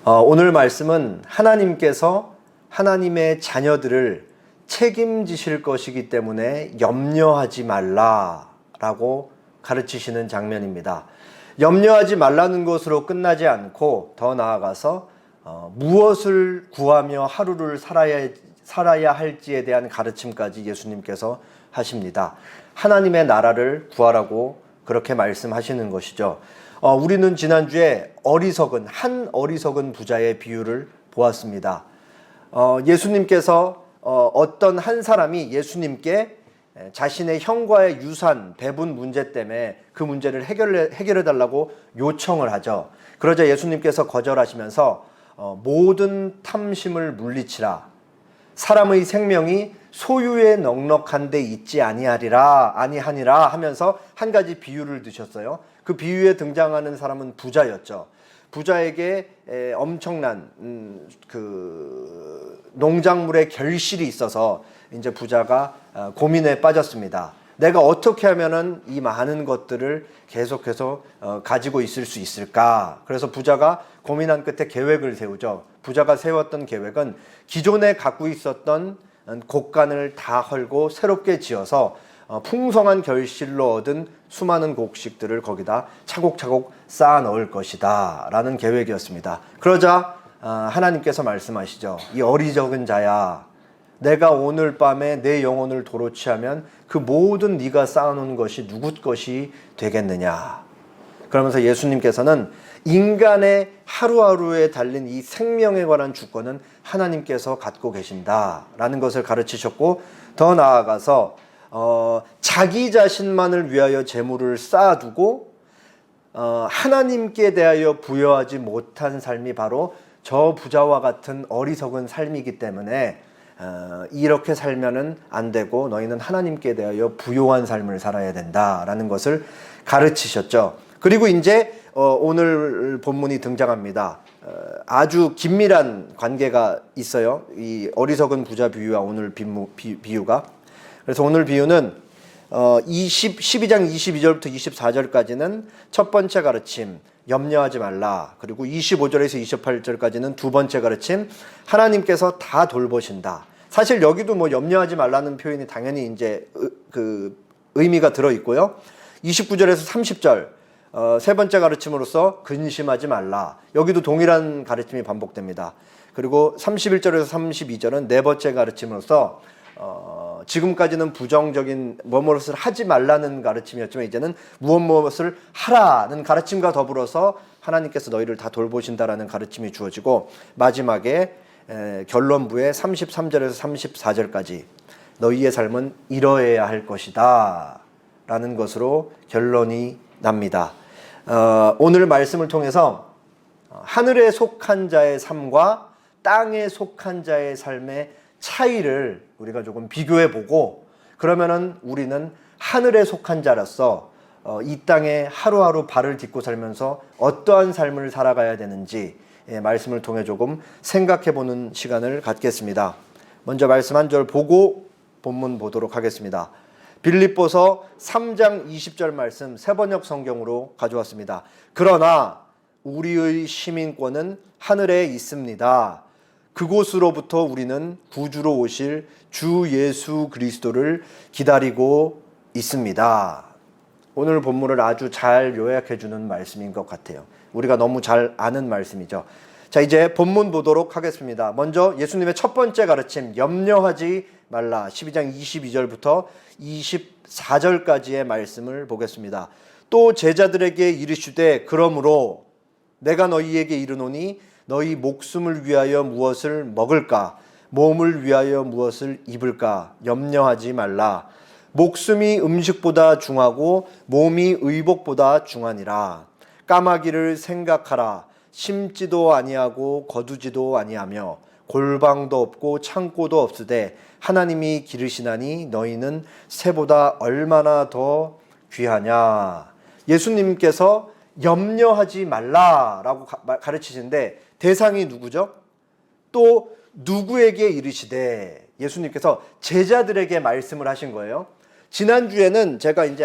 오늘 말씀은 하나님께서 하나님의 자녀들을 책임지실 것이기 때문에 염려하지 말라라고 가르치시는 장면입니다. 염려하지 말라는 것으로 끝나지 않고 더 나아가서 무엇을 구하며 하루를 살아야 할지에 대한 가르침까지 예수님께서 하십니다. 하나님의 나라를 구하라고 그렇게 말씀하시는 것이죠. 우리는 지난주에 한 어리석은 부자의 비유를 보았습니다. 예수님께서 어떤 한 사람이 예수님께 자신의 형과의 유산 배분 문제 때문에 그 문제를 해결해 달라고 요청을 하죠. 그러자 예수님께서 거절하시면서 모든 탐심을 물리치라. 사람의 생명이 소유에 넉넉한 데 있지 아니하니라 하면서 한 가지 비유를 드셨어요. 그 비유에 등장하는 사람은 부자였죠. 부자에게 엄청난 그 농작물의 결실이 있어서 이제 부자가 고민에 빠졌습니다. 내가 어떻게 하면은 이 많은 것들을 계속해서 가지고 있을 수 있을까? 그래서 부자가 고민한 끝에 계획을 세우죠. 부자가 세웠던 계획은 기존에 갖고 있었던 곡간을 다 헐고 새롭게 지어서 풍성한 결실로 얻은 수많은 곡식들을 거기다 차곡차곡 쌓아 넣을 것이다 라는 계획이었습니다. 그러자 하나님께서 말씀하시죠. 이 어리석은 자야, 내가 오늘 밤에 내 영혼을 도로 취하면 그 모든 네가 쌓아놓은 것이 누구 것이 되겠느냐. 그러면서 예수님께서는 인간의 하루하루에 달린 이 생명에 관한 주권은 하나님께서 갖고 계신다라는 것을 가르치셨고, 더 나아가서 자기 자신만을 위하여 재물을 쌓아두고 하나님께 대하여 부여하지 못한 삶이 바로 저 부자와 같은 어리석은 삶이기 때문에 이렇게 살면은 안 되고 너희는 하나님께 대하여 부요한 삶을 살아야 된다라는 것을 가르치셨죠. 그리고 이제 오늘 본문이 등장합니다. 아주 긴밀한 관계가 있어요. 이 어리석은 부자 비유와 오늘 비유가. 그래서 오늘 비유는 12장 22절부터 24절까지는 첫 번째 가르침, 염려하지 말라. 그리고 25절에서 28절까지는 두 번째 가르침, 하나님께서 다 돌보신다. 사실 여기도 뭐 염려하지 말라는 표현이 당연히 이제 그 의미가 들어 있고요. 29절에서 30절 세 번째 가르침으로서 근심하지 말라. 여기도 동일한 가르침이 반복됩니다. 그리고 31절에서 32절은 네 번째 가르침으로서 지금까지는 부정적인 무엇을 하지 말라는 가르침이었지만 이제는 무엇을 하라는 가르침과 더불어서 하나님께서 너희를 다 돌보신다라는 가르침이 주어지고, 마지막에 결론부에 33절에서 34절까지 너희의 삶은 이러해야 할 것이다 라는 것으로 결론이 납니다. 오늘 말씀을 통해서 하늘에 속한 자의 삶과 땅에 속한 자의 삶의 차이를 우리가 조금 비교해 보고, 그러면은 우리는 하늘에 속한 자로서 이 땅에 하루하루 발을 딛고 살면서 어떠한 삶을 살아가야 되는지 말씀을 통해 조금 생각해 보는 시간을 갖겠습니다. 먼저 말씀 한 절 보고 본문 보도록 하겠습니다. 빌립보서 3장 20절 말씀 새번역 성경으로 가져왔습니다. 그러나 우리의 시민권은 하늘에 있습니다. 그곳으로부터 우리는 구주로 오실 주 예수 그리스도를 기다리고 있습니다. 오늘 본문을 아주 잘 요약해 주는 말씀인 것 같아요. 우리가 너무 잘 아는 말씀이죠. 자, 이제 본문 보도록 하겠습니다. 먼저 예수님의 첫 번째 가르침, 염려하지 말라. 12장 22절부터 24절까지의 말씀을 보겠습니다. 또 제자들에게 이르시되 그러므로 내가 너희에게 이르노니 너희 목숨을 위하여 무엇을 먹을까? 몸을 위하여 무엇을 입을까? 염려하지 말라. 목숨이 음식보다 중하고 몸이 의복보다 중하니라. 까마귀를 생각하라. 심지도 아니하고 거두지도 아니하며 골방도 없고 창고도 없으되 하나님이 기르시나니 너희는 새보다 얼마나 더 귀하냐. 예수님께서 염려하지 말라라고 가르치시는데 대상이 누구죠? 또 누구에게 이르시되 예수님께서 제자들에게 말씀을 하신 거예요. 지난주에는 제가 이제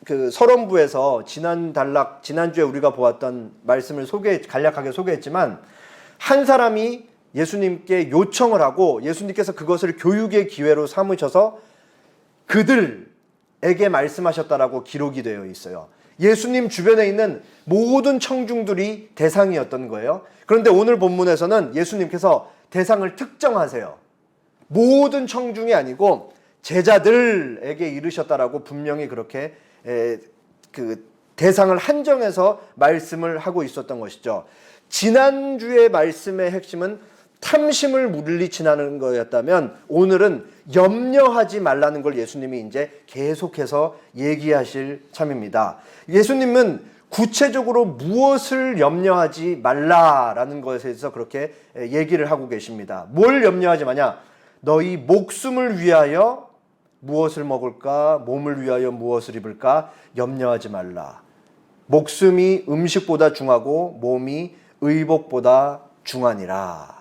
그 서론부에서 지난주에 우리가 보았던 말씀을 간략하게 소개했지만, 한 사람이 예수님께 요청을 하고 예수님께서 그것을 교육의 기회로 삼으셔서 그들에게 말씀하셨다라고 기록이 되어 있어요. 예수님 주변에 있는 모든 청중들이 대상이었던 거예요. 그런데 오늘 본문에서는 예수님께서 대상을 특정하세요. 모든 청중이 아니고 제자들에게 이르셨다라고 분명히 그렇게 그 대상을 한정해서 말씀을 하고 있었던 것이죠. 지난주의 말씀의 핵심은 탐심을 물리치라는 거였다면, 오늘은 염려하지 말라는 걸 예수님이 이제 계속해서 얘기하실 참입니다. 예수님은 구체적으로 무엇을 염려하지 말라라는 것에 대해서 그렇게 얘기를 하고 계십니다. 뭘 염려하지 마냐? 너희 목숨을 위하여 무엇을 먹을까? 몸을 위하여 무엇을 입을까? 염려하지 말라. 목숨이 음식보다 중하고 몸이 의복보다 중하니라.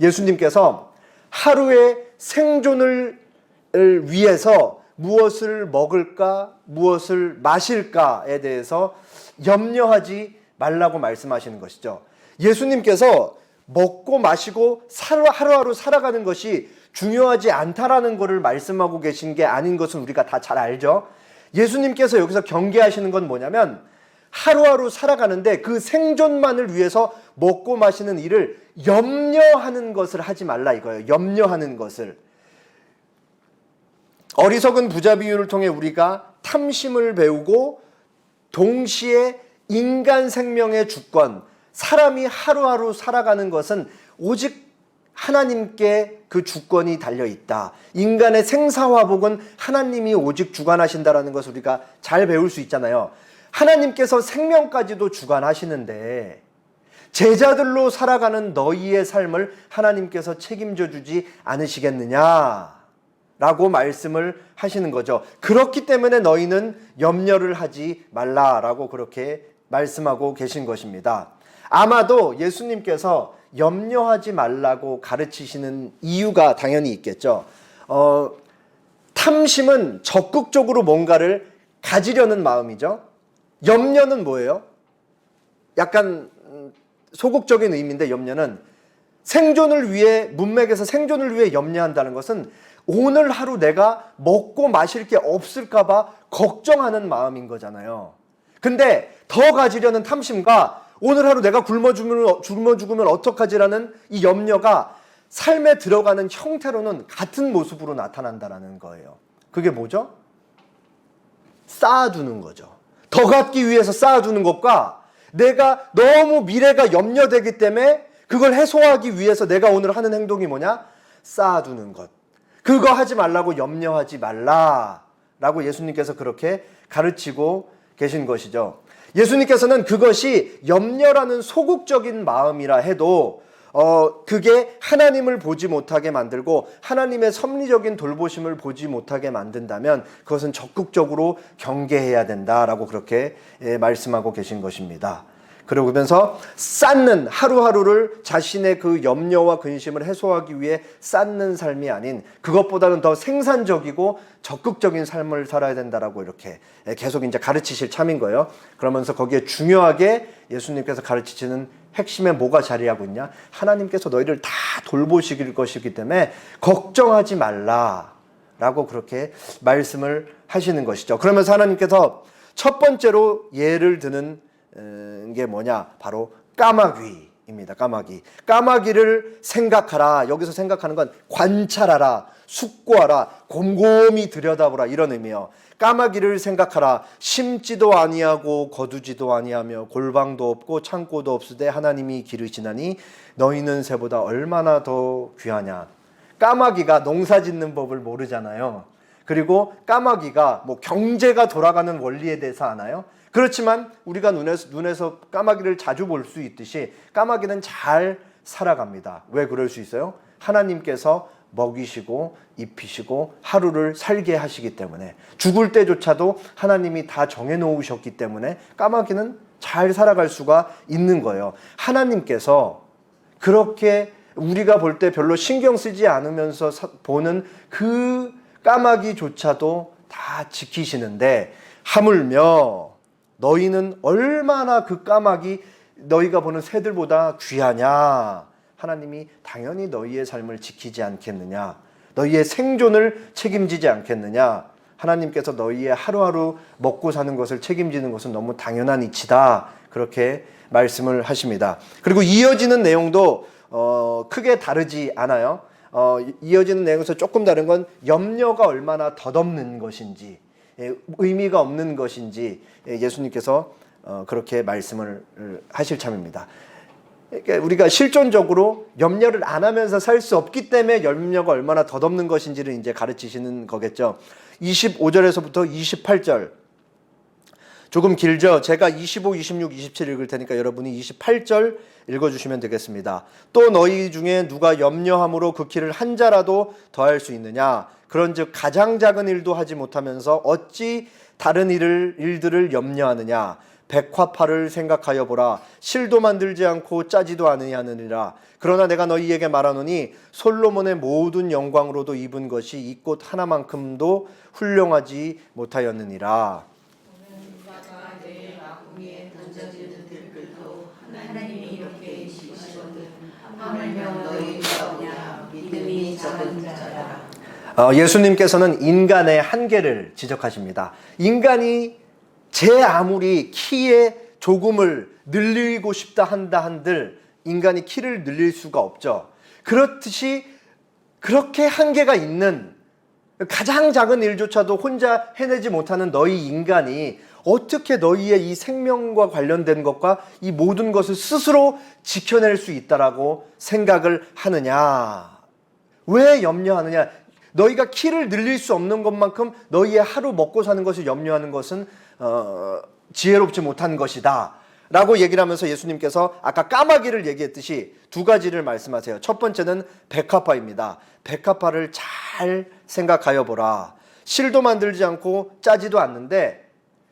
예수님께서 하루의 생존을 위해서 무엇을 먹을까, 무엇을 마실까에 대해서 염려하지 말라고 말씀하시는 것이죠. 예수님께서 먹고 마시고 하루하루 살아가는 것이 중요하지 않다라는 것을 말씀하고 계신 게 아닌 것은 우리가 다 잘 알죠. 예수님께서 여기서 경계하시는 건 뭐냐면, 하루하루 살아가는데 그 생존만을 위해서 먹고 마시는 일을 염려하는 것을 하지 말라 이거예요. 염려하는 것을. 어리석은 부자 비유를 통해 우리가 탐심을 배우고, 동시에 인간 생명의 주권, 사람이 하루하루 살아가는 것은 오직 하나님께 그 주권이 달려있다. 인간의 생사화복은 하나님이 오직 주관하신다라는 것을 우리가 잘 배울 수 있잖아요. 하나님께서 생명까지도 주관하시는데 제자들로 살아가는 너희의 삶을 하나님께서 책임져 주지 않으시겠느냐 라고 말씀을 하시는 거죠. 그렇기 때문에 너희는 염려를 하지 말라라고 그렇게 말씀하고 계신 것입니다. 아마도 예수님께서 염려하지 말라고 가르치시는 이유가 당연히 있겠죠. 탐심은 적극적으로 뭔가를 가지려는 마음이죠. 염려는 뭐예요? 약간 소극적인 의미인데, 염려는 생존을 위해, 문맥에서 생존을 위해 염려한다는 것은 오늘 하루 내가 먹고 마실 게 없을까봐 걱정하는 마음인 거잖아요. 근데 더 가지려는 탐심과 오늘 하루 내가 굶어 죽으면 어떡하지라는 이 염려가 삶에 들어가는 형태로는 같은 모습으로 나타난다는 거예요. 그게 뭐죠? 쌓아두는 거죠. 더 갖기 위해서 쌓아두는 것과, 내가 너무 미래가 염려되기 때문에 그걸 해소하기 위해서 내가 오늘 하는 행동이 뭐냐? 쌓아두는 것. 그거 하지 말라고, 염려하지 말라라고 예수님께서 그렇게 가르치고 계신 것이죠. 예수님께서는 그것이 염려라는 소극적인 마음이라 해도 그게 하나님을 보지 못하게 만들고 하나님의 섭리적인 돌보심을 보지 못하게 만든다면 그것은 적극적으로 경계해야 된다라고 그렇게 말씀하고 계신 것입니다. 그러면서 쌓는, 하루하루를 자신의 그 염려와 근심을 해소하기 위해 쌓는 삶이 아닌 그것보다는 더 생산적이고 적극적인 삶을 살아야 된다라고 이렇게 계속 이제 가르치실 참인 거예요. 그러면서 거기에 중요하게 예수님께서 가르치시는 핵심에 뭐가 자리하고 있냐? 하나님께서 너희를 다 돌보실 것이기 때문에 걱정하지 말라라고 그렇게 말씀을 하시는 것이죠. 그러면서 하나님께서 첫 번째로 예를 드는 게 뭐냐? 바로 까마귀입니다. 까마귀를 생각하라. 여기서 생각하는 건 관찰하라, 숙고하라, 곰곰이 들여다보라, 이런 의미예요. 까마귀를 생각하라. 심지도 아니하고 거두지도 아니하며 골방도 없고 창고도 없으되 하나님이 기르시나니 너희는 새보다 얼마나 더 귀하냐. 까마귀가 농사 짓는 법을 모르잖아요. 그리고 까마귀가 뭐 경제가 돌아가는 원리에 대해서 아나요? 그렇지만 우리가 눈에서 까마귀를 자주 볼 수 있듯이 까마귀는 잘 살아갑니다. 왜 그럴 수 있어요? 하나님께서 먹이시고 입히시고 하루를 살게 하시기 때문에, 죽을 때조차도 하나님이 다 정해놓으셨기 때문에 까마귀는 잘 살아갈 수가 있는 거예요. 하나님께서 그렇게 우리가 볼 때 별로 신경 쓰지 않으면서 보는 그 까마귀조차도 다 지키시는데, 하물며 너희는 얼마나 그 까마귀 너희가 보는 새들보다 귀하냐. 하나님이 당연히 너희의 삶을 지키지 않겠느냐. 너희의 생존을 책임지지 않겠느냐. 하나님께서 너희의 하루하루 먹고 사는 것을 책임지는 것은 너무 당연한 이치다. 그렇게 말씀을 하십니다. 그리고 이어지는 내용도 크게 다르지 않아요. 이어지는 내용에서 조금 다른 건 염려가 얼마나 덧없는 것인지, 의미가 없는 것인지 예수님께서 그렇게 말씀을 하실 참입니다. 그러니까 우리가 실존적으로 염려를 안 하면서 살 수 없기 때문에 염려가 얼마나 덧없는 것인지를 이제 가르치시는 거겠죠. 25절에서부터 28절 조금 길죠. 제가 25, 26, 27 읽을 테니까 여러분이 28절 읽어주시면 되겠습니다. 또 너희 중에 누가 염려함으로 그 길을 한 자라도 더할 수 있느냐. 그런즉 가장 작은 일도 하지 못하면서 어찌 다른 일들을 염려하느냐. 백화파를 생각하여 보라. 실도 만들지 않고 짜지도 아니하느니라. 그러나 내가 너희에게 말하노니 솔로몬의 모든 영광으로도 입은 것이 이 꽃 하나만큼도 훌륭하지 못하였느니라. 하나님이 이렇게 시키시거든 하물며 너희가 믿음이 적은 자라. 예수님께서는 인간의 한계를 지적하십니다. 인간이 제 아무리 키에 조금을 늘리고 싶다 한다 한들 인간이 키를 늘릴 수가 없죠. 그렇듯이 그렇게 한계가 있는 가장 작은 일조차도 혼자 해내지 못하는 너희 인간이 어떻게 너희의 이 생명과 관련된 것과 이 모든 것을 스스로 지켜낼 수 있다라고 생각을 하느냐. 왜 염려하느냐. 너희가 키를 늘릴 수 없는 것만큼 너희의 하루 먹고 사는 것을 염려하는 것은 지혜롭지 못한 것이다 라고 얘기를 하면서 예수님께서 아까 까마귀를 얘기했듯이 두 가지를 말씀하세요. 첫 번째는 백합화입니다. 백합화를 잘 생각하여 보라. 실도 만들지 않고 짜지도 않는데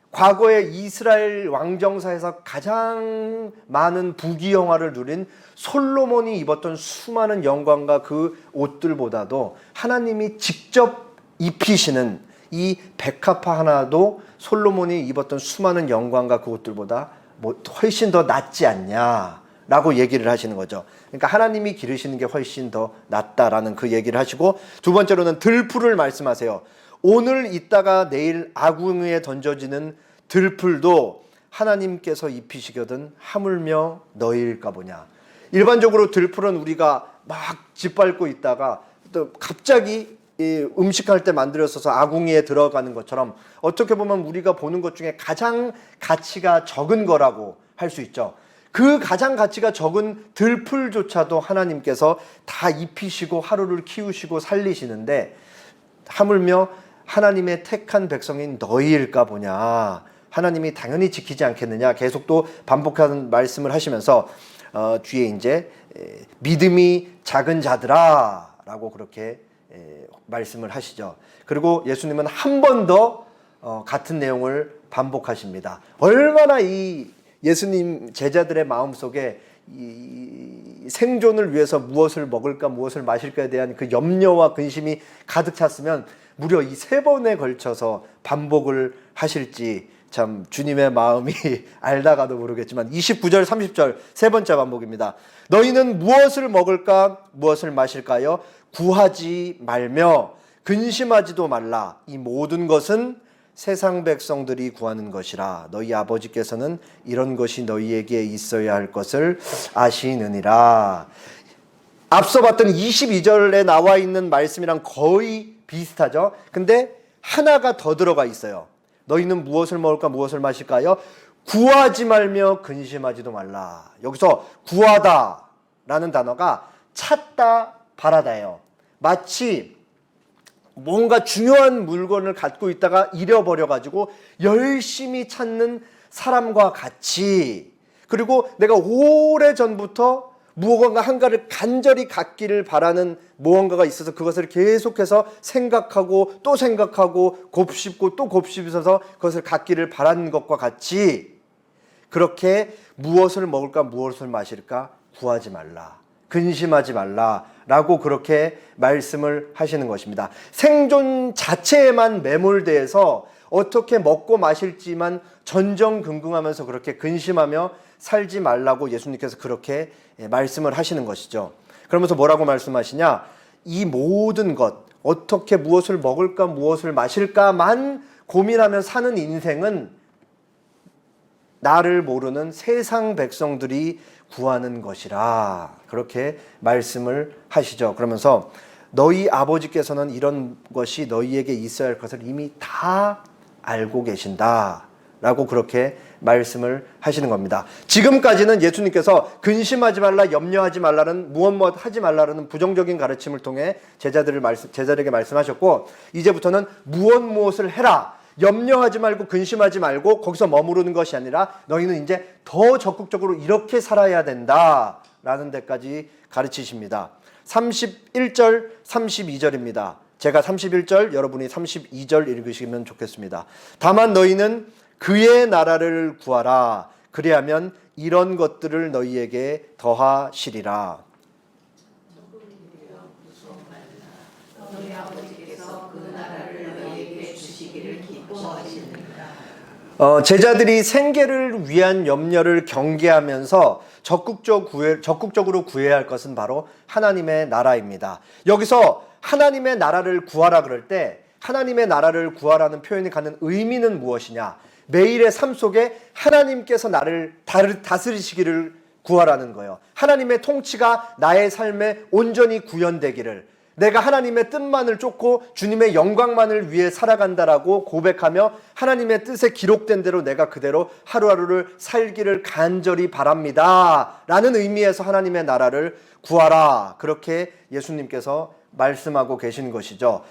과거에 이스라엘 왕정사에서 가장 많은 부귀영화를 누린 솔로몬이 입었던 수많은 영광과 그 옷들보다도 하나님이 직접 입히시는 이 백합화 하나도 솔로몬이 입었던 수많은 영광과 그 옷들보다 훨씬 더 낫지 않냐라고 얘기를 하시는 거죠. 그러니까 하나님이 기르시는 게 훨씬 더 낫다라는 그 얘기를 하시고, 두 번째로는 들풀을 말씀하세요. 오늘 있다가 내일 아궁이에 던져지는 들풀도 하나님께서 입히시거든 하물며 너희일까 보냐. 일반적으로 들풀은 우리가 막 짓밟고 있다가 또 갑자기 음식할 때 만들어서 아궁이에 들어가는 것처럼 어떻게 보면 우리가 보는 것 중에 가장 가치가 적은 거라고 할 수 있죠. 그 가장 가치가 적은 들풀조차도 하나님께서 다 입히시고 하루를 키우시고 살리시는데 하물며 하나님의 택한 백성인 너희일까 보냐. 하나님이 당연히 지키지 않겠느냐. 계속 또 반복하는 말씀을 하시면서 뒤에 이제 믿음이 작은 자들아 라고 그렇게 말씀을 하시죠. 그리고 예수님은 한 번 더 같은 내용을 반복하십니다. 얼마나 이 예수님 제자들의 마음속에 이 생존을 위해서 무엇을 먹을까 무엇을 마실까에 대한 그 염려와 근심이 가득 찼으면 무려 이 3번에 걸쳐서 반복을 하실지 참 주님의 마음이 알다가도 모르겠지만 29절 30절 세 번째 반복입니다. 너희는 무엇을 먹을까 무엇을 마실까요? 구하지 말며 근심하지도 말라. 이 모든 것은 세상 백성들이 구하는 것이라. 너희 아버지께서는 이런 것이 너희에게 있어야 할 것을 아시느니라. 앞서 봤던 22절에 나와 있는 말씀이랑 거의 비슷하죠. 근데 하나가 더 들어가 있어요. 너희는 무엇을 먹을까 무엇을 마실까요? 구하지 말며 근심하지도 말라. 여기서 구하다 라는 단어가 찾다 바라다예요. 마치 뭔가 중요한 물건을 갖고 있다가 잃어버려가지고 열심히 찾는 사람과 같이, 그리고 내가 오래전부터 무언가 한가를 간절히 갖기를 바라는 무언가가 있어서 그것을 계속해서 생각하고 또 생각하고 곱씹고 또 곱씹어서 그것을 갖기를 바라는 것과 같이 그렇게 무엇을 먹을까 무엇을 마실까 구하지 말라. 근심하지 말라라고 그렇게 말씀을 하시는 것입니다. 생존 자체에만 매몰돼서 어떻게 먹고 마실지만 전전긍긍하면서 그렇게 근심하며 살지 말라고 예수님께서 그렇게 말씀을 하시는 것이죠. 그러면서 뭐라고 말씀하시냐? 이 모든 것, 어떻게 무엇을 먹을까 무엇을 마실까만 고민하며 사는 인생은 나를 모르는 세상 백성들이 구하는 것이라, 그렇게 말씀을 하시죠. 그러면서 너희 아버지께서는 이런 것이 너희에게 있어야 할 것을 이미 다 알고 계신다 라고 그렇게 말씀을 하시는 겁니다. 지금까지는 예수님께서 근심하지 말라, 염려하지 말라는, 무엇 하지 말라는 부정적인 가르침을 통해 제자들에게 말씀하셨고, 이제부터는 무엇을 해라, 염려하지 말고 근심하지 말고 거기서 머무르는 것이 아니라 너희는 이제 더 적극적으로 이렇게 살아야 된다 라는 데까지 가르치십니다. 31절 32절입니다. 제가 31절, 여러분이 32절 읽으시면 좋겠습니다. 다만 너희는 그의 나라를 구하라. 그리하면 이런 것들을 너희에게 더하시리라. 너희 아버지께서 그 나라를 너희에게 주시기를 기뻐하시느니라. 제자들이 생계를 위한 염려를 경계하면서 적극적으로 구해야 할 것은 바로 하나님의 나라입니다. 여기서 하나님의 나라를 구하라 그럴 때 하나님의 나라를 구하라는 표현이 갖는 의미는 무엇이냐? 매일의 삶 속에 하나님께서 나를 다스리시기를 구하라는 거예요. 하나님의 통치가 나의 삶에 온전히 구현되기를, 내가 하나님의 뜻만을 쫓고 주님의 영광만을 위해 살아간다라고 고백하며 하나님의 뜻에 기록된 대로 내가 그대로 하루하루를 살기를 간절히 바랍니다 라는 의미에서 하나님의 나라를 구하라, 그렇게 예수님께서 말씀하고 계신 것이죠.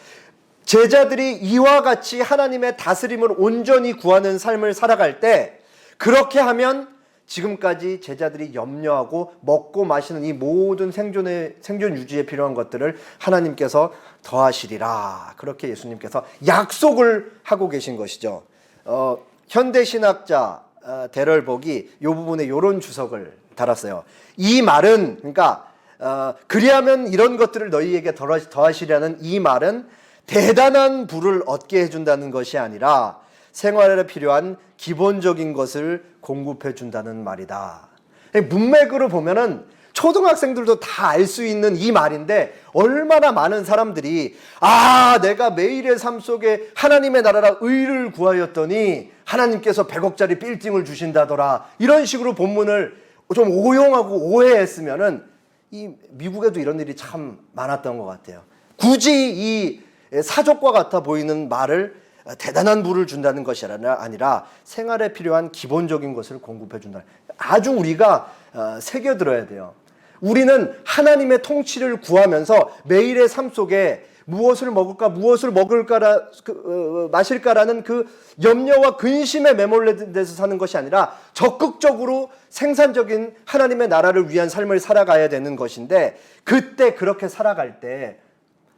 제자들이 이와 같이 하나님의 다스림을 온전히 구하는 삶을 살아갈 때, 그렇게 하면 지금까지 제자들이 염려하고 먹고 마시는 이 모든 생존 유지에 필요한 것들을 하나님께서 더하시리라, 그렇게 예수님께서 약속을 하고 계신 것이죠. 현대신학자 데럴복이 이 부분에 이런 주석을 달았어요. 이 말은, 그러니까 그리하면 이런 것들을 너희에게 더하시리라는 이 말은 대단한 부를 얻게 해준다는 것이 아니라 생활에 필요한 기본적인 것을 공급해 준다는 말이다. 문맥으로 보면은 초등학생들도 다 알 수 있는 이 말인데, 얼마나 많은 사람들이 내가 매일의 삶 속에 하나님의 나라라 의를 구하였더니 하나님께서 100억짜리 빌딩을 주신다더라, 이런 식으로 본문을 좀 오용하고 오해했으면은 이 미국에도 이런 일이 참 많았던 것 같아요. 굳이 이 사족과 같아 보이는 말을 대단한 부를 준다는 것이 아니라 생활에 필요한 기본적인 것을 공급해 준다. 아주 우리가 새겨들어야 돼요. 우리는 하나님의 통치를 구하면서 매일의 삶 속에 무엇을 먹을까, 무엇을 마실까라는 그 염려와 근심에 매몰려서 사는 것이 아니라 적극적으로 생산적인 하나님의 나라를 위한 삶을 살아가야 되는 것인데, 그때 그렇게 살아갈 때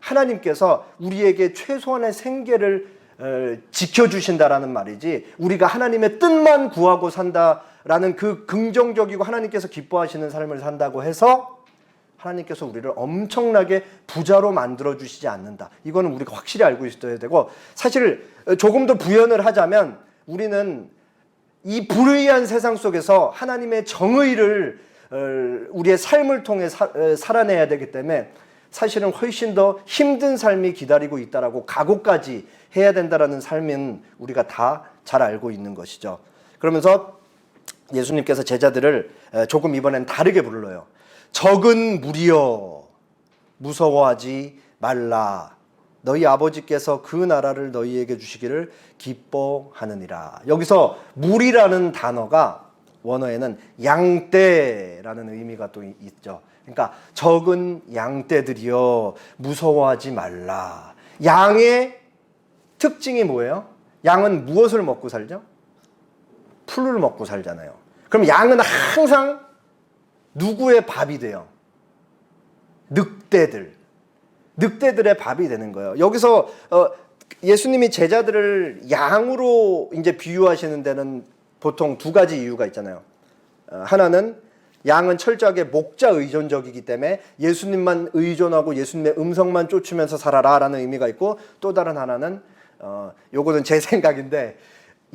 하나님께서 우리에게 최소한의 생계를 지켜주신다라는 말이지, 우리가 하나님의 뜻만 구하고 산다라는 그 긍정적이고 하나님께서 기뻐하시는 삶을 산다고 해서 하나님께서 우리를 엄청나게 부자로 만들어주시지 않는다. 이거는 우리가 확실히 알고 있어야 되고, 사실 조금 더 부연을 하자면 우리는 이 불의한 세상 속에서 하나님의 정의를 우리의 삶을 통해 살아내야 되기 때문에 사실은 훨씬 더 힘든 삶이 기다리고 있다라고 각오까지 해야 된다라는 삶은 우리가 다 잘 알고 있는 것이죠. 그러면서 예수님께서 제자들을 조금 이번엔 다르게 불러요. 적은 무리여 무서워하지 말라. 너희 아버지께서 그 나라를 너희에게 주시기를 기뻐하느니라. 여기서 무리라는 단어가 원어에는 양떼라는 의미가 또 있죠. 그러니까 적은 양떼들이여 무서워하지 말라. 양의 특징이 뭐예요? 양은 무엇을 먹고 살죠? 풀을 먹고 살잖아요. 그럼 양은 항상 누구의 밥이 돼요? 늑대들의 밥이 되는 거예요. 여기서 예수님이 제자들을 양으로 이제 비유하시는 데는 보통 두 가지 이유가 있잖아요. 하나는 양은 철저하게 목자 의존적이기 때문에 예수님만 의존하고 예수님의 음성만 쫓으면서 살아라 라는 의미가 있고, 또 다른 하나는 요거는 제 생각인데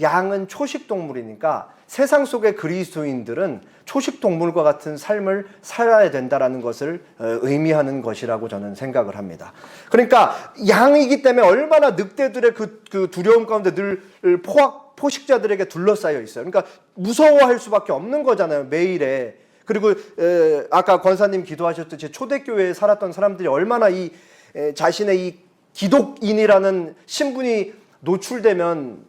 양은 초식 동물이니까 세상 속의 그리스도인들은 초식 동물과 같은 삶을 살아야 된다라는 것을 의미하는 것이라고 저는 생각을 합니다. 그러니까 양이기 때문에 얼마나 늑대들의 그 두려움 가운데 늘 포식자들에게 둘러싸여 있어요. 그러니까 무서워할 수밖에 없는 거잖아요, 매일에. 그리고 아까 권사님 기도하셨듯이 초대교회에 살았던 사람들이 얼마나 자신의 이 기독인이라는 신분이 노출되면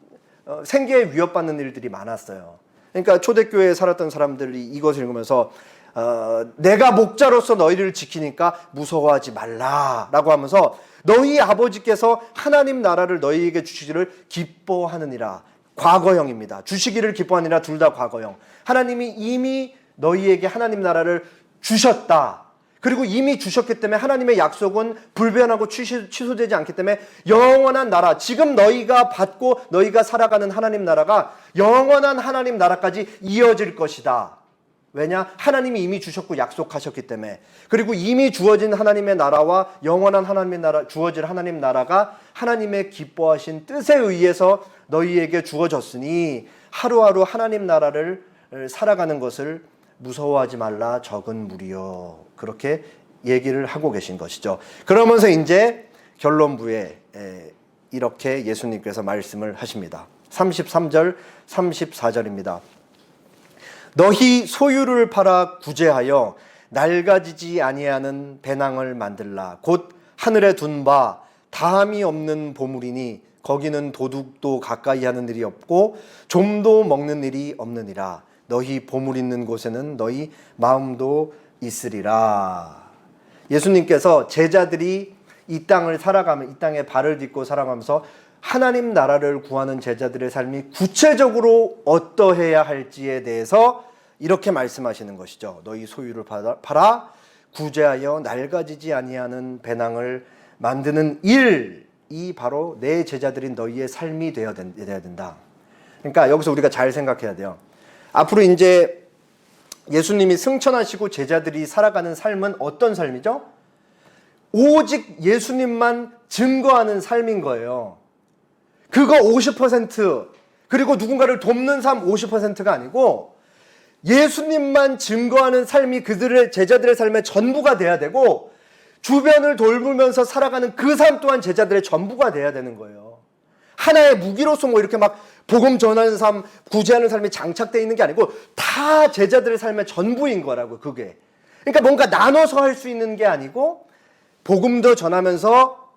생계에 위협받는 일들이 많았어요. 그러니까 초대교회에 살았던 사람들이 이것을 읽으면서 내가 목자로서 너희를 지키니까 무서워하지 말라라고 하면서 너희 아버지께서 하나님 나라를 너희에게 주시기를 기뻐하느니라. 과거형입니다. 주시기를 기뻐하느니라. 둘 다 과거형. 하나님이 이미 너희에게 하나님 나라를 주셨다. 그리고 이미 주셨기 때문에 하나님의 약속은 불변하고 취소되지 않기 때문에 영원한 나라, 지금 너희가 받고 너희가 살아가는 하나님 나라가 영원한 하나님 나라까지 이어질 것이다. 왜냐? 하나님이 이미 주셨고 약속하셨기 때문에. 그리고 이미 주어진 하나님의 나라와 영원한 하나님의 나라, 주어질 하나님 나라가 하나님의 기뻐하신 뜻에 의해서 너희에게 주어졌으니 하루하루 하나님 나라를 살아가는 것을 무서워하지 말라. 적은 무리여. 그렇게 얘기를 하고 계신 것이죠. 그러면서 이제 결론부에 이렇게 예수님께서 말씀을 하십니다. 33절 34절입니다. 너희 소유를 팔아 구제하여 낡아지지 아니하는 배낭을 만들라. 곧 하늘에 둔 바 다함이 없는 보물이니 거기는 도둑도 가까이 하는 일이 없고 좀도 먹는 일이 없느니라. 너희 보물 있는 곳에는 너희 마음도 있으리라. 예수님께서 제자들이 이 땅을 살아가면, 이 땅에 발을 딛고 살아가면서 하나님 나라를 구하는 제자들의 삶이 구체적으로 어떠해야 할지에 대해서 이렇게 말씀하시는 것이죠. 너희 소유를 팔아 구제하여 낡아지지 아니하는 배낭을 만드는 일이 바로 내 제자들인 너희의 삶이 되어야 된다. 그러니까 여기서 우리가 잘 생각해야 돼요. 앞으로 이제 예수님이 승천하시고 제자들이 살아가는 삶은 어떤 삶이죠? 오직 예수님만 증거하는 삶인 거예요. 그거 50%, 그리고 누군가를 돕는 삶 50%가 아니고 예수님만 증거하는 삶이 그들의 제자들의 삶의 전부가 돼야 되고 주변을 돌보면서 살아가는 그 삶 또한 제자들의 전부가 돼야 되는 거예요. 하나의 무기로서 뭐 이렇게 막 복음 전하는 삶, 구제하는 삶이 장착되어 있는 게 아니고 다 제자들의 삶의 전부인 거라고, 그게. 그러니까 뭔가 나눠서 할 수 있는 게 아니고 복음도 전하면서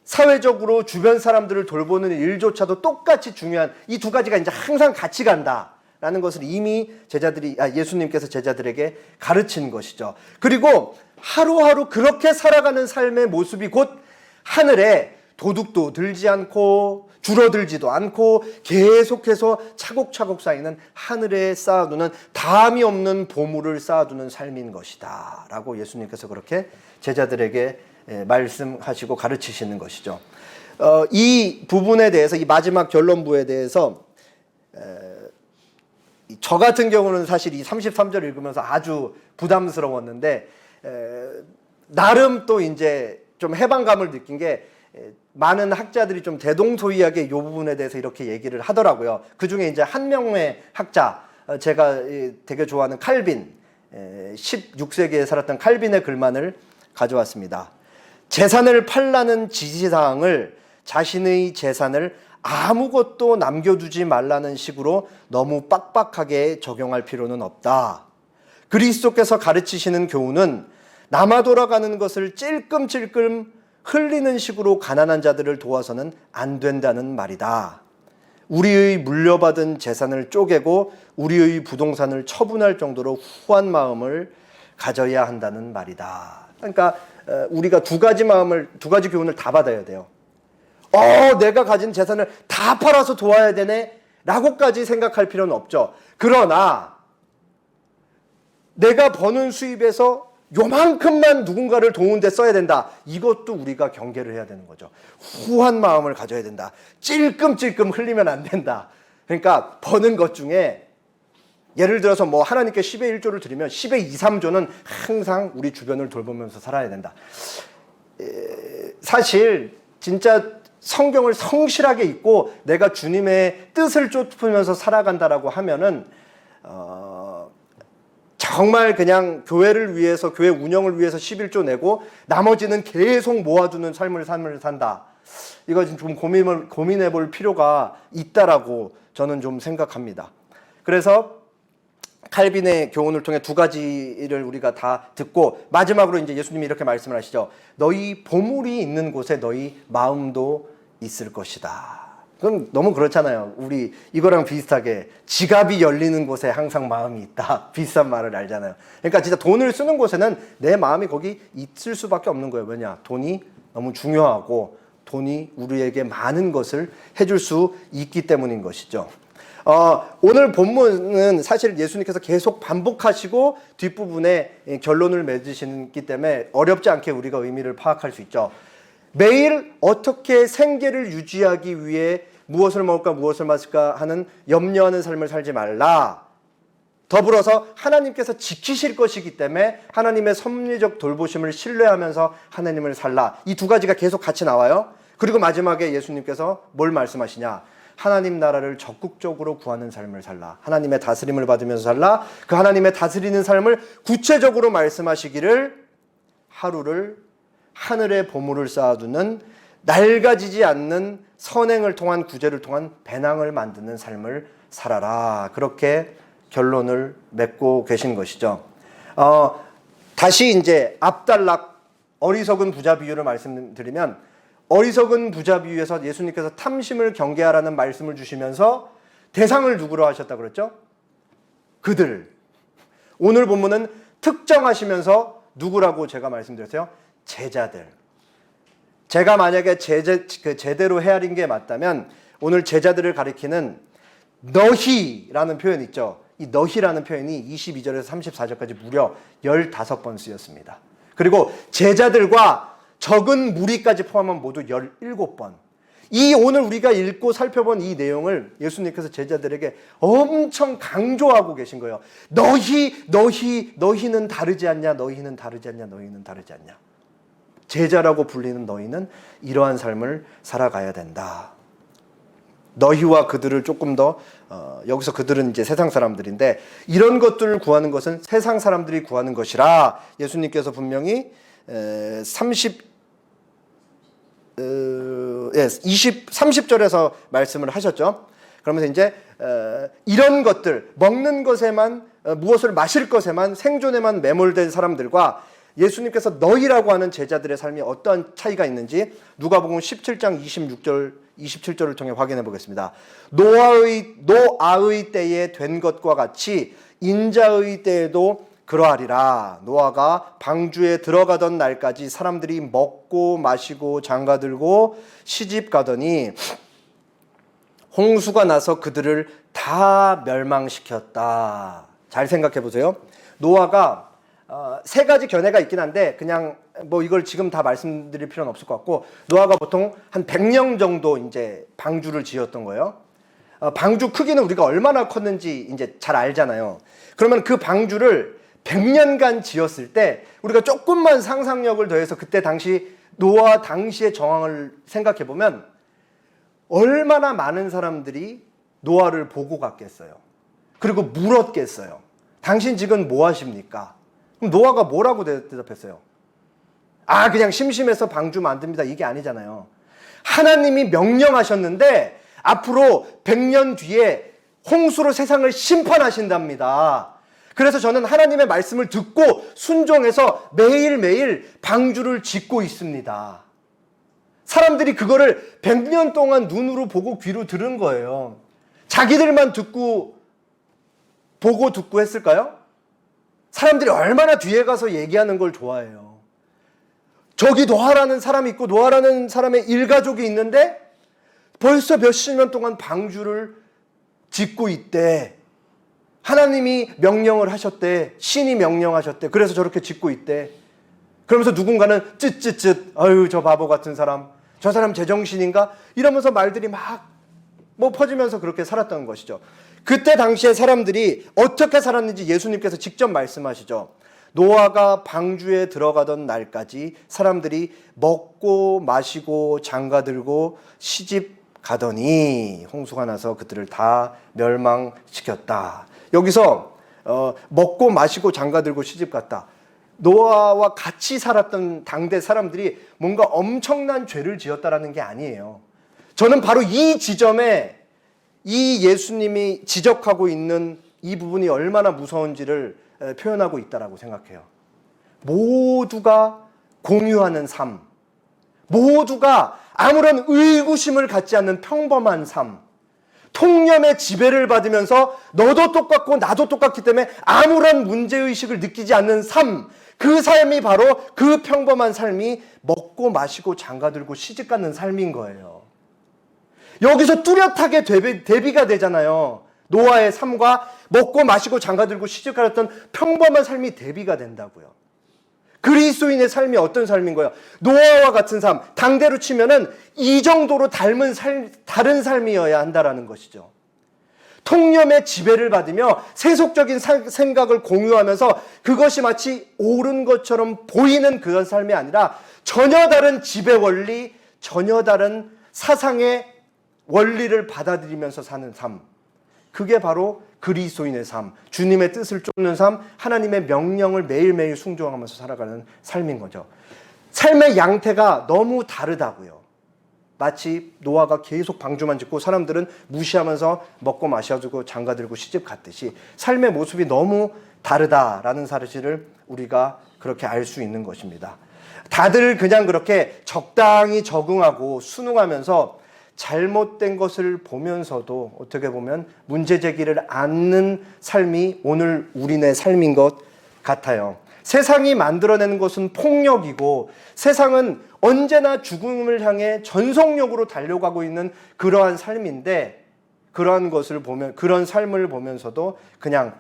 사회적으로 주변 사람들을 돌보는 일조차도 똑같이 중요한 이 두 가지가 이제 항상 같이 간다라는 것을 이미 예수님께서 제자들에게 가르친 것이죠. 그리고 하루하루 그렇게 살아가는 삶의 모습이 곧 하늘에 도둑도 들지 않고 줄어들지도 않고 계속해서 차곡차곡 쌓이는 하늘에 쌓아두는 다함이 없는 보물을 쌓아두는 삶인 것이다 라고 예수님께서 그렇게 제자들에게 말씀하시고 가르치시는 것이죠. 이 부분에 대해서, 이 마지막 결론부에 대해서 저 같은 경우는 사실 이 33절 읽으면서 아주 부담스러웠는데 나름 또 이제 좀 해방감을 느낀 게 많은 학자들이 좀 대동소이하게 이 부분에 대해서 이렇게 얘기를 하더라고요. 그 중에 이제 한 명의 학자, 제가 되게 좋아하는 칼빈, 16세기에 살았던 칼빈의 글만을 가져왔습니다. 재산을 팔라는 지시사항을 자신의 재산을 아무것도 남겨두지 말라는 식으로 너무 빡빡하게 적용할 필요는 없다. 그리스도께서 가르치시는 교훈은 남아 돌아가는 것을 찔끔찔끔 흘리는 식으로 가난한 자들을 도와서는 안 된다는 말이다. 우리의 물려받은 재산을 쪼개고 우리의 부동산을 처분할 정도로 후한 마음을 가져야 한다는 말이다. 그러니까 우리가 두 가지 교훈을 다 받아야 돼요. 내가 가진 재산을 다 팔아서 도와야 되네 라고까지 생각할 필요는 없죠. 그러나 내가 버는 수입에서 요만큼만 누군가를 도우는 데 써야 된다. 이것도 우리가 경계를 해야 되는 거죠. 후한 마음을 가져야 된다. 찔끔찔끔 흘리면 안 된다. 그러니까 버는 것 중에 예를 들어서 뭐 하나님께 10의 1조를 드리면 10의 2, 3조는 항상 우리 주변을 돌보면서 살아야 된다. 사실 진짜 성경을 성실하게 읽고 내가 주님의 뜻을 쫓으면서 살아간다라고 하면은 정말 그냥 교회를 위해서, 교회 운영을 위해서 11조 내고 나머지는 계속 모아두는 삶을 산다. 이거 좀 고민해 볼 필요가 있다라고 저는 좀 생각합니다. 그래서 칼빈의 교훈을 통해 두 가지를 우리가 다 듣고 마지막으로 이제 예수님이 이렇게 말씀을 하시죠. 너희 보물이 있는 곳에 너희 마음도 있을 것이다. 그럼 너무 그렇잖아요. 우리 이거랑 비슷하게 지갑이 열리는 곳에 항상 마음이 있다. 비슷한 말을 알잖아요. 그러니까 진짜 돈을 쓰는 곳에는 내 마음이 거기 있을 수밖에 없는 거예요. 왜냐? 돈이 너무 중요하고 돈이 우리에게 많은 것을 해줄 수 있기 때문인 것이죠. 오늘 본문은 사실 예수님께서 계속 반복하시고 뒷부분에 결론을 맺으시기 때문에 어렵지 않게 우리가 의미를 파악할 수 있죠. 매일 어떻게 생계를 유지하기 위해 무엇을 먹을까 무엇을 마실까 하는 염려하는 삶을 살지 말라. 더불어서 하나님께서 지키실 것이기 때문에 하나님의 섭리적 돌보심을 신뢰하면서 하나님을 살라. 이 두 가지가 계속 같이 나와요. 그리고 마지막에 예수님께서 뭘 말씀하시냐. 하나님 나라를 적극적으로 구하는 삶을 살라. 하나님의 다스림을 받으면서 살라. 그 하나님의 다스리는 삶을 구체적으로 말씀하시기를 하루를 하늘에 보물을 쌓아두는 낡아지지 않는 선행을 통한 구제를 통한 배낭을 만드는 삶을 살아라. 그렇게 결론을 맺고 계신 것이죠. 다시 이제 압달락 어리석은 부자 비유를 말씀드리면 어리석은 부자 비유에서 예수님께서 탐심을 경계하라는 말씀을 주시면서 대상을 누구로 하셨다 그랬죠? 그들. 오늘 본문은 특정하시면서 누구라고 제가 말씀드렸어요? 제자들. 제가 만약에 제대로 헤아린 게 맞다면 오늘 제자들을 가리키는 너희라는 표현이 있죠. 이 너희라는 표현이 22절에서 34절까지 무려 15번 쓰였습니다. 그리고 제자들과 적은 무리까지 포함한 모두 17번. 이 오늘 우리가 읽고 살펴본 이 내용을 예수님께서 제자들에게 엄청 강조하고 계신 거예요. 너희는 다르지 않냐? 너희는 다르지 않냐? 너희는 다르지 않냐? 제자라고 불리는 너희는 이러한 삶을 살아가야 된다. 너희와 그들을 조금 더 여기서 그들은 이제 세상 사람들인데 이런 것들을 구하는 것은 세상 사람들이 구하는 것이라 예수님께서 분명히 30절에서 말씀을 하셨죠. 그러면서 이제 이런 것들 먹는 것에만 무엇을 마실 것에만 생존에만 매몰된 사람들과 예수님께서 너희라고 하는 제자들의 삶이 어떠한 차이가 있는지 누가복음 17장 27절을 통해 확인해 보겠습니다. 노아의 때에 된 것과 같이 인자의 때에도 그러하리라. 노아가 방주에 들어가던 날까지 사람들이 먹고 마시고 장가들고 시집 가더니 홍수가 나서 그들을 다 멸망시켰다. 잘 생각해 보세요. 노아가 세 가지 견해가 있긴 한데 그냥 뭐 이걸 지금 다 말씀드릴 필요는 없을 것 같고 노아가 보통 한 100년 정도 이제 방주를 지었던 거예요. 방주 크기는 우리가 얼마나 컸는지 이제 잘 알잖아요. 그러면 그 방주를 100년간 지었을 때 우리가 조금만 상상력을 더해서 그때 당시 노아 당시의 정황을 생각해 보면 얼마나 많은 사람들이 노아를 보고 갔겠어요. 그리고 물었겠어요. 당신 지금 뭐 하십니까? 그럼 노아가 뭐라고 대답했어요? 그냥 심심해서 방주 만듭니다. 이게 아니잖아요. 하나님이 명령하셨는데 앞으로 100년 뒤에 홍수로 세상을 심판하신답니다. 그래서 저는 하나님의 말씀을 듣고 순종해서 매일매일 방주를 짓고 있습니다. 사람들이 그거를 100년 동안 눈으로 보고 귀로 들은 거예요. 자기들만 보고 듣고 했을까요? 사람들이 얼마나 뒤에 가서 얘기하는 걸 좋아해요. 저기 노아라는 사람이 있고 노아라는 사람의 일가족이 있는데 벌써 몇십 년 동안 방주를 짓고 있대. 하나님이 명령을 하셨대. 신이 명령하셨대. 그래서 저렇게 짓고 있대. 그러면서 누군가는 쯧쯧쯧 아유 저 바보 같은 사람. 저 사람 제정신인가? 이러면서 말들이 막 퍼지면서 그렇게 살았던 것이죠. 그때 당시에 사람들이 어떻게 살았는지 예수님께서 직접 말씀하시죠. 노아가 방주에 들어가던 날까지 사람들이 먹고 마시고 장가들고 시집 가더니 홍수가 나서 그들을 다 멸망시켰다. 여기서 먹고 마시고 장가들고 시집 갔다. 노아와 같이 살았던 당대 사람들이 뭔가 엄청난 죄를 지었다라는 게 아니에요. 저는 바로 이 지점에 이 예수님이 지적하고 있는 이 부분이 얼마나 무서운지를 표현하고 있다라고 생각해요. 모두가 공유하는 삶, 모두가 아무런 의구심을 갖지 않는 평범한 삶, 통념의 지배를 받으면서 너도 똑같고 나도 똑같기 때문에 아무런 문제의식을 느끼지 않는 삶, 그 삶이 바로 그 평범한 삶이 먹고 마시고 장가들고 시집 가는 삶인 거예요. 여기서 뚜렷하게 대비가 되잖아요. 노아의 삶과 먹고 마시고 장가들고 시집 가렸던 평범한 삶이 대비가 된다고요. 그리스도인의 삶이 어떤 삶인 거예요? 노아와 같은 삶, 당대로 치면은 이 정도로 다른 삶이어야 한다라는 것이죠. 통념의 지배를 받으며 세속적인 생각을 공유하면서 그것이 마치 옳은 것처럼 보이는 그런 삶이 아니라 전혀 다른 지배 원리, 전혀 다른 사상의 원리를 받아들이면서 사는 삶. 그게 바로 그리스도인의 삶, 주님의 뜻을 쫓는 삶, 하나님의 명령을 매일매일 순종하면서 살아가는 삶인 거죠. 삶의 양태가 너무 다르다고요. 마치 노아가 계속 방주만 짓고 사람들은 무시하면서 먹고 마셔주고 장가들고 시집 갔듯이 삶의 모습이 너무 다르다라는 사실을 우리가 그렇게 알 수 있는 것입니다. 다들 그냥 그렇게 적당히 적응하고 순응하면서 잘못된 것을 보면서도 어떻게 보면 문제 제기를 않는 삶이 오늘 우리네 삶인 것 같아요. 세상이 만들어내는 것은 폭력이고 세상은 언제나 죽음을 향해 전속력으로 달려가고 있는 그러한 삶인데 그러한 것을 보면 그런 삶을 보면서도 그냥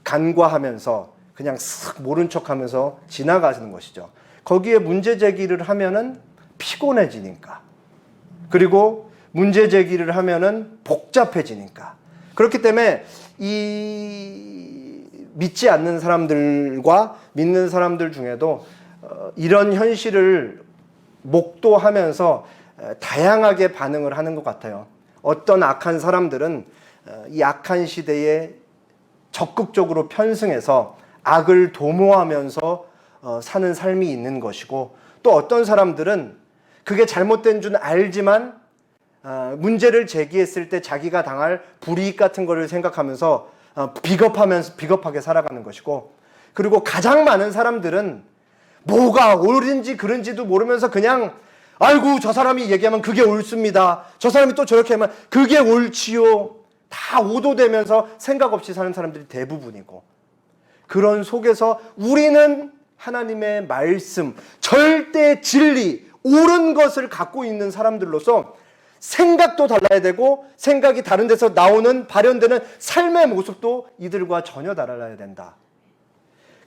간과하면서 그냥 쓱 모른 척하면서 지나가는 것이죠. 거기에 문제 제기를 하면은 피곤해지니까. 그리고 문제 제기를 하면은 복잡해지니까. 그렇기 때문에 이 믿지 않는 사람들과 믿는 사람들 중에도 이런 현실을 목도하면서 다양하게 반응을 하는 것 같아요. 어떤 악한 사람들은 이 악한 시대에 적극적으로 편승해서 악을 도모하면서 사는 삶이 있는 것이고 또 어떤 사람들은 그게 잘못된 줄 알지만 문제를 제기했을 때 자기가 당할 불이익 같은 거를 생각하면서 비겁하게 살아가는 것이고 그리고 가장 많은 사람들은 뭐가 옳은지 그른지도 모르면서 그냥 아이고 저 사람이 얘기하면 그게 옳습니다. 저 사람이 또 저렇게 하면 그게 옳지요. 다 오도되면서 생각 없이 사는 사람들이 대부분이고 그런 속에서 우리는 하나님의 말씀, 절대 진리, 옳은 것을 갖고 있는 사람들로서 생각도 달라야 되고 생각이 다른 데서 나오는 발현되는 삶의 모습도 이들과 전혀 달라야 된다.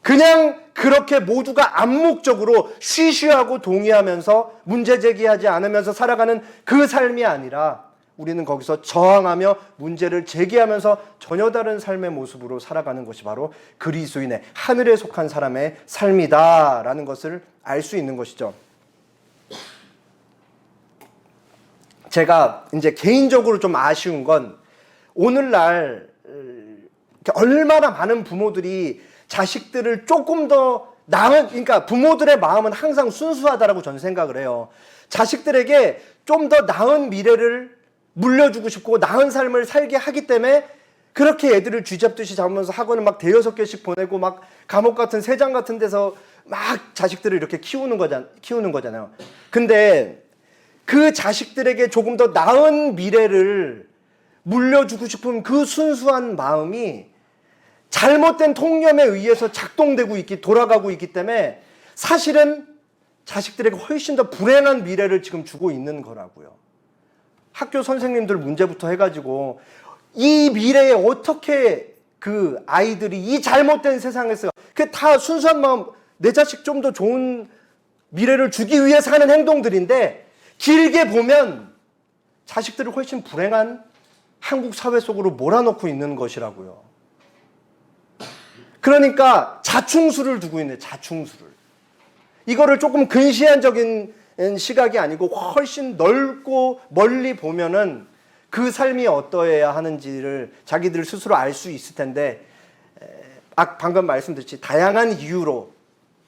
그냥 그렇게 모두가 암묵적으로 쉬쉬하고 동의하면서 문제 제기하지 않으면서 살아가는 그 삶이 아니라 우리는 거기서 저항하며 문제를 제기하면서 전혀 다른 삶의 모습으로 살아가는 것이 바로 그리스도인의 하늘에 속한 사람의 삶이다라는 것을 알 수 있는 것이죠. 제가 이제 개인적으로 좀 아쉬운 건 오늘날 얼마나 많은 부모들이 자식들을 조금 더 나은, 그러니까 부모들의 마음은 항상 순수하다라고 저는 생각을 해요. 자식들에게 좀 더 나은 미래를 물려주고 싶고 나은 삶을 살게 하기 때문에 그렇게 애들을 쥐잡듯이 잡으면서 학원을 막 5-6개씩 보내고 막 감옥 같은 세장 같은 데서 막 자식들을 이렇게 키우는 거잖아요. 근데 그 자식들에게 조금 더 나은 미래를 물려주고 싶은 그 순수한 마음이 잘못된 통념에 의해서 돌아가고 있기 때문에 사실은 자식들에게 훨씬 더 불행한 미래를 지금 주고 있는 거라고요. 학교 선생님들 문제부터 해가지고 이 미래에 어떻게 그 아이들이 이 잘못된 세상에서 그 다 순수한 마음 내 자식 좀 더 좋은 미래를 주기 위해서 하는 행동들인데 길게 보면 자식들을 훨씬 불행한 한국 사회 속으로 몰아넣고 있는 것이라고요. 그러니까 자충수를 두고 있네, 자충수를. 이거를 조금 근시안적인 시각이 아니고 훨씬 넓고 멀리 보면은 그 삶이 어떠해야 하는지를 자기들 스스로 알 수 있을 텐데, 방금 말씀드렸지, 다양한 이유로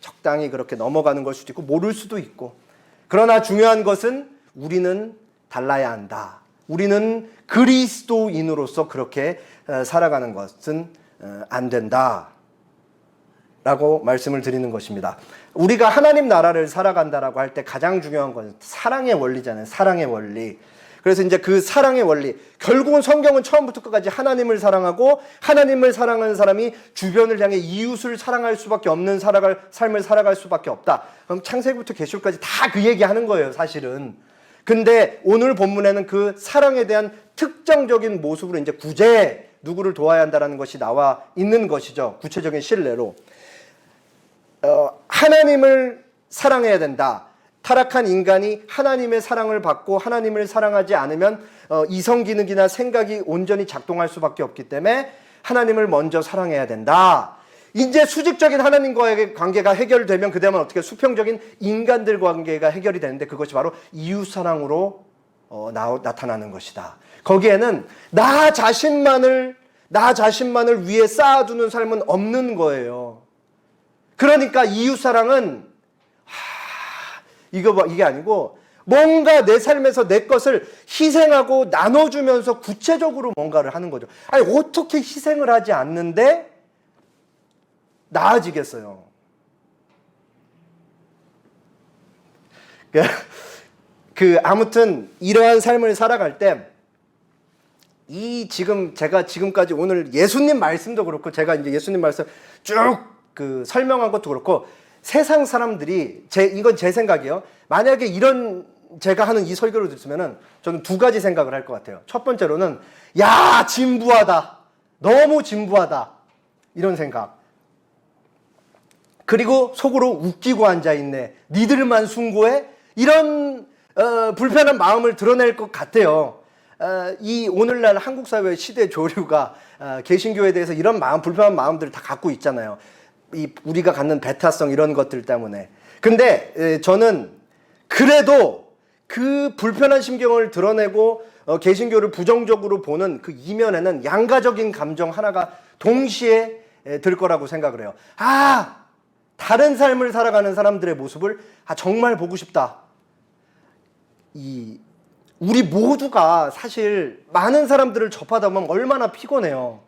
적당히 그렇게 넘어가는 걸 수도 있고 모를 수도 있고, 그러나 중요한 것은 우리는 달라야 한다. 우리는 그리스도인으로서 그렇게 살아가는 것은 안 된다 라고 말씀을 드리는 것입니다. 우리가 하나님 나라를 살아간다라고 할 때 가장 중요한 건 사랑의 원리잖아요. 사랑의 원리. 그래서 이제 그 사랑의 원리, 결국은 성경은 처음부터 끝까지 하나님을 사랑하고 하나님을 사랑하는 사람이 주변을 향해 이웃을 사랑할 수밖에 없는 삶을 살아갈 수밖에 없다. 그럼 창세기부터 계시록까지 다 그 얘기하는 거예요, 사실은. 근데 오늘 본문에는 그 사랑에 대한 특정적인 모습으로 이제 구제, 누구를 도와야 한다는 것이 나와 있는 것이죠. 구체적인 신뢰로. 하나님을 사랑해야 된다. 타락한 인간이 하나님의 사랑을 받고 하나님을 사랑하지 않으면 이성기능이나 생각이 온전히 작동할 수밖에 없기 때문에 하나님을 먼저 사랑해야 된다. 이제 수직적인 하나님과의 관계가 해결되면 그다음은 어떻게 수평적인 인간들 관계가 해결이 되는데, 그것이 바로 이웃사랑으로 나타나는 것이다. 거기에는 나 자신만을 위해 쌓아두는 삶은 없는 거예요. 그러니까 이웃사랑은 이게 아니고 뭔가 내 삶에서 내 것을 희생하고 나눠주면서 구체적으로 뭔가를 하는 거죠. 아니, 어떻게 희생을 하지 않는데 나아지겠어요? 아무튼 이러한 삶을 살아갈 때 제가 지금까지 오늘 예수님 말씀도 그렇고, 제가 이제 예수님 말씀 쭉 설명한 것도 그렇고, 세상 사람들이 이건 제 생각이에요. 만약에 제가 하는 이 설교를 들으면은 저는 두 가지 생각을 할 것 같아요. 첫 번째로는 야, 진부하다. 너무 진부하다. 이런 생각. 그리고 속으로 웃기고 앉아있네. 니들만 숭고해? 이런 불편한 마음을 드러낼 것 같아요. 이 오늘날 한국 사회의 시대 조류가 개신교에 대해서 이런 불편한 마음들을 다 갖고 있잖아요. 우리가 갖는 배타성, 이런 것들 때문에. 근데 저는 그래도 그 불편한 심경을 드러내고 개신교를 부정적으로 보는 그 이면에는 양가적인 감정 하나가 동시에 들 거라고 생각을 해요. 다른 삶을 살아가는 사람들의 모습을 정말 보고 싶다. 우리 모두가 사실 많은 사람들을 접하다 보면 얼마나 피곤해요.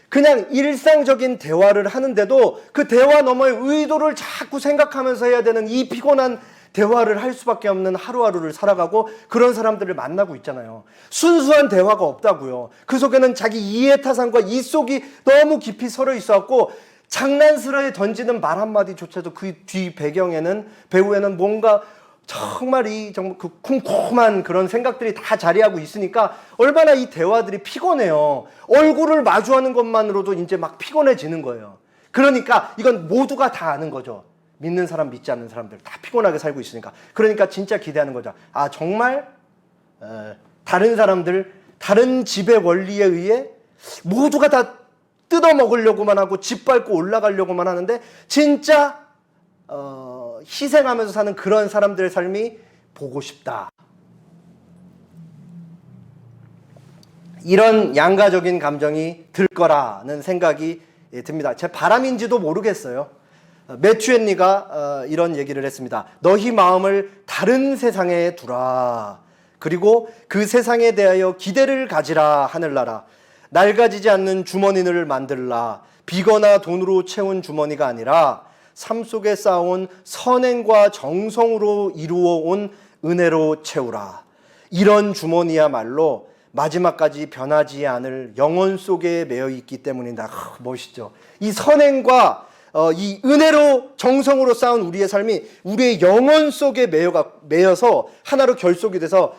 그냥 일상적인 대화를 하는데도 그 대화 너머의 의도를 자꾸 생각하면서 해야 되는 이 피곤한 대화를 할 수밖에 없는 하루하루를 살아가고, 그런 사람들을 만나고 있잖아요. 순수한 대화가 없다고요. 그 속에는 자기 이해타산과 이속이 너무 깊이 서려 있어갖고 장난스러워 던지는 말 한마디조차도 그 뒤 배후에는 뭔가 정말 그 쿰쿰한 그런 생각들이 다 자리하고 있으니까 얼마나 이 대화들이 피곤해요. 얼굴을 마주하는 것만으로도 이제 막 피곤해지는 거예요. 그러니까 이건 모두가 다 아는 거죠. 믿는 사람, 믿지 않는 사람들 다 피곤하게 살고 있으니까. 그러니까 진짜 기대하는 거죠. 정말 다른 사람들, 다른 지배 원리에 의해 모두가 다 뜯어먹으려고만 하고 짓밟고 올라가려고만 하는데, 진짜 희생하면서 사는 그런 사람들의 삶이 보고 싶다. 이런 양가적인 감정이 들 거라는 생각이 듭니다. 제 바람인지도 모르겠어요. 매튜 헨리가 이런 얘기를 했습니다. 너희 마음을 다른 세상에 두라. 그리고 그 세상에 대하여 기대를 가지라. 하늘나라. 낡아지지 않는 주머니를 만들라. 비거나 돈으로 채운 주머니가 아니라 삶 속에 쌓아온 선행과 정성으로 이루어온 은혜로 채우라. 이런 주머니야말로 마지막까지 변하지 않을 영혼 속에 매여 있기 때문이다. 멋있죠. 이 선행과 이 은혜로 정성으로 쌓은 우리의 삶이 우리의 영혼 속에 매여서 하나로 결속이 돼서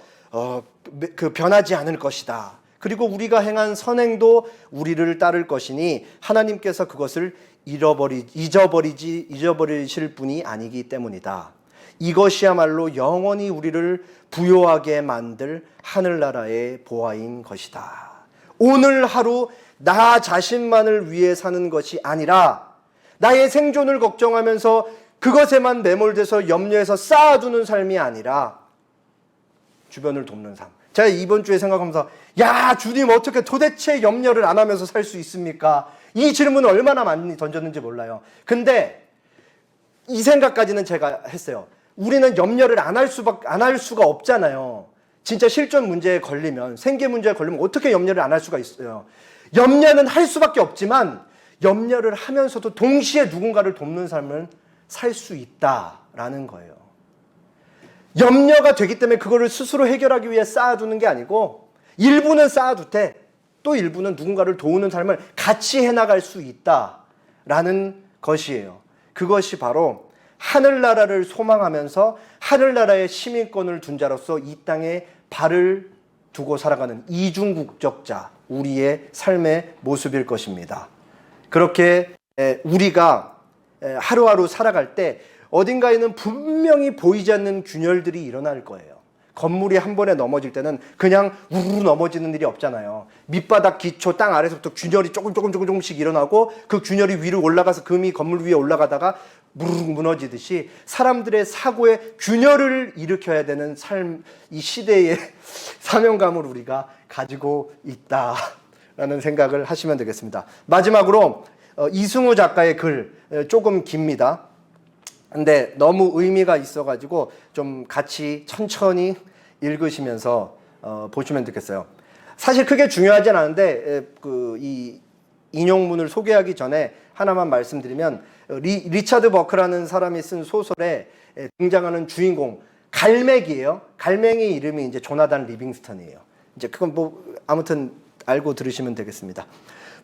변하지 않을 것이다. 그리고 우리가 행한 선행도 우리를 따를 것이니 하나님께서 그것을 잊어버리실 분이 아니기 때문이다. 이것이야말로 영원히 우리를 부요하게 만들 하늘나라의 보화인 것이다. 오늘 하루 나 자신만을 위해 사는 것이 아니라 나의 생존을 걱정하면서 그것에만 매몰돼서 염려해서 쌓아두는 삶이 아니라 주변을 돕는 삶. 제가 이번 주에 생각하면서 야, 주님 어떻게 도대체 염려를 안 하면서 살 수 있습니까? 이 질문을 얼마나 많이 던졌는지 몰라요. 근데 이 생각까지는 제가 했어요. 우리는 염려를 안 할 수가 없잖아요. 진짜 실존 문제에 걸리면, 생계 문제에 걸리면 어떻게 염려를 안 할 수가 있어요. 염려는 할 수밖에 없지만 염려를 하면서도 동시에 누군가를 돕는 삶을 살 수 있다라는 거예요. 염려가 되기 때문에 그거를 스스로 해결하기 위해 쌓아두는 게 아니고 일부는 쌓아두되 또 일부는 누군가를 도우는 삶을 같이 해나갈 수 있다라는 것이에요. 그것이 바로 하늘나라를 소망하면서 하늘나라의 시민권을 둔 자로서 이 땅에 발을 두고 살아가는 이중국적자, 우리의 삶의 모습일 것입니다. 그렇게 우리가 하루하루 살아갈 때 어딘가에는 분명히 보이지 않는 균열들이 일어날 거예요. 건물이 한 번에 넘어질 때는 그냥 우르르 넘어지는 일이 없잖아요. 밑바닥 기초 땅 아래서부터 균열이 조금씩 일어나고 그 균열이 위로 올라가서 금이 건물 위에 올라가다가 무르르 무너지듯이 사람들의 사고에 균열을 일으켜야 되는 삶, 이 시대의 사명감을 우리가 가지고 있다라는 생각을 하시면 되겠습니다. 마지막으로 이승우 작가의 글, 조금 깁니다. 근데 너무 의미가 있어가지고 좀 같이 천천히 읽으시면서 보시면 되겠어요. 사실 크게 중요하진 않은데 이 인용문을 소개하기 전에 하나만 말씀드리면 리차드 버크라는 사람이 쓴 소설에 등장하는 주인공 갈매기예요. 갈매기 이름이 이제 조나단 리빙스턴이에요. 이제 그건 뭐 아무튼 알고 들으시면 되겠습니다.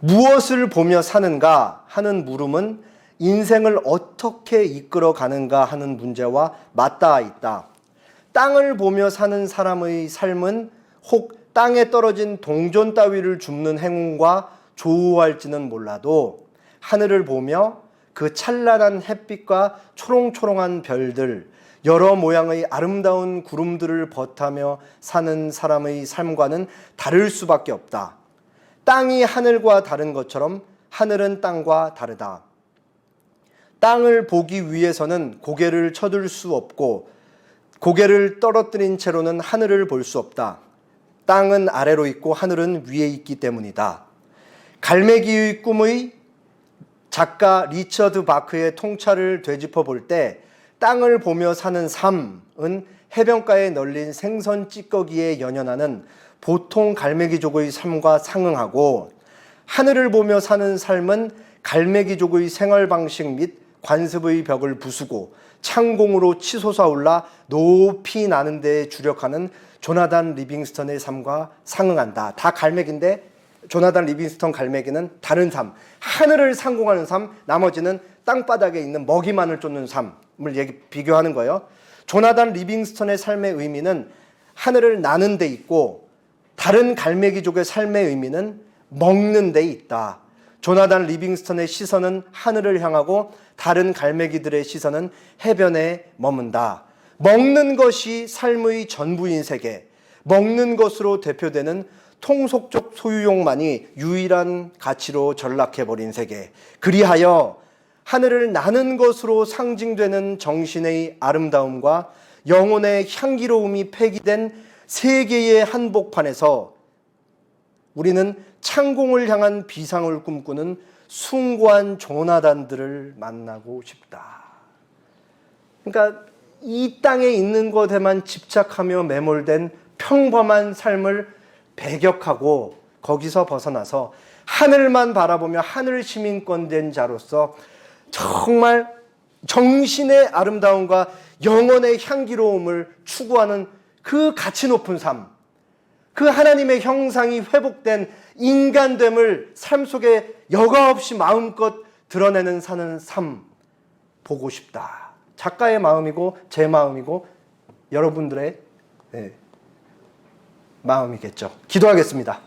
무엇을 보며 사는가 하는 물음은 인생을 어떻게 이끌어 가는가 하는 문제와 맞닿아 있다. 땅을 보며 사는 사람의 삶은 혹 땅에 떨어진 동전 따위를 줍는 행운과 조우할지는 몰라도 하늘을 보며 그 찬란한 햇빛과 초롱초롱한 별들, 여러 모양의 아름다운 구름들을 벗하며 사는 사람의 삶과는 다를 수밖에 없다. 땅이 하늘과 다른 것처럼 하늘은 땅과 다르다. 땅을 보기 위해서는 고개를 쳐들 수 없고 고개를 떨어뜨린 채로는 하늘을 볼 수 없다. 땅은 아래로 있고 하늘은 위에 있기 때문이다. 갈매기의 꿈의 작가 리처드 바크의 통찰을 되짚어 볼 때 땅을 보며 사는 삶은 해변가에 널린 생선 찌꺼기에 연연하는 보통 갈매기족의 삶과 상응하고 하늘을 보며 사는 삶은 갈매기족의 생활 방식 및 관습의 벽을 부수고 창공으로 치솟아올라 높이 나는 데에 주력하는 조나단 리빙스턴의 삶과 상응한다. 다 갈매기인데 조나단 리빙스턴 갈매기는 다른 삶, 하늘을 상공하는 삶, 나머지는 땅바닥에 있는 먹이만을 쫓는 삶을 비교하는 거예요. 조나단 리빙스턴의 삶의 의미는 하늘을 나는 데 있고 다른 갈매기족의 삶의 의미는 먹는 데 있다. 조나단 리빙스턴의 시선은 하늘을 향하고 다른 갈매기들의 시선은 해변에 머문다. 먹는 것이 삶의 전부인 세계, 먹는 것으로 대표되는 통속적 소유욕만이 유일한 가치로 전락해버린 세계, 그리하여 하늘을 나는 것으로 상징되는 정신의 아름다움과 영혼의 향기로움이 폐기된 세계의 한복판에서 우리는 창공을 향한 비상을 꿈꾸는 숭고한 조나단들을 만나고 싶다. 그러니까 이 땅에 있는 것에만 집착하며 매몰된 평범한 삶을 배격하고 거기서 벗어나서 하늘만 바라보며 하늘 시민권 된 자로서 정말 정신의 아름다움과 영혼의 향기로움을 추구하는 그 가치 높은 삶, 그 하나님의 형상이 회복된 인간됨을 삶 속에 여과 없이 마음껏 드러내는 사는 삶 보고 싶다. 작가의 마음이고 제 마음이고 여러분들의 마음이겠죠. 기도하겠습니다.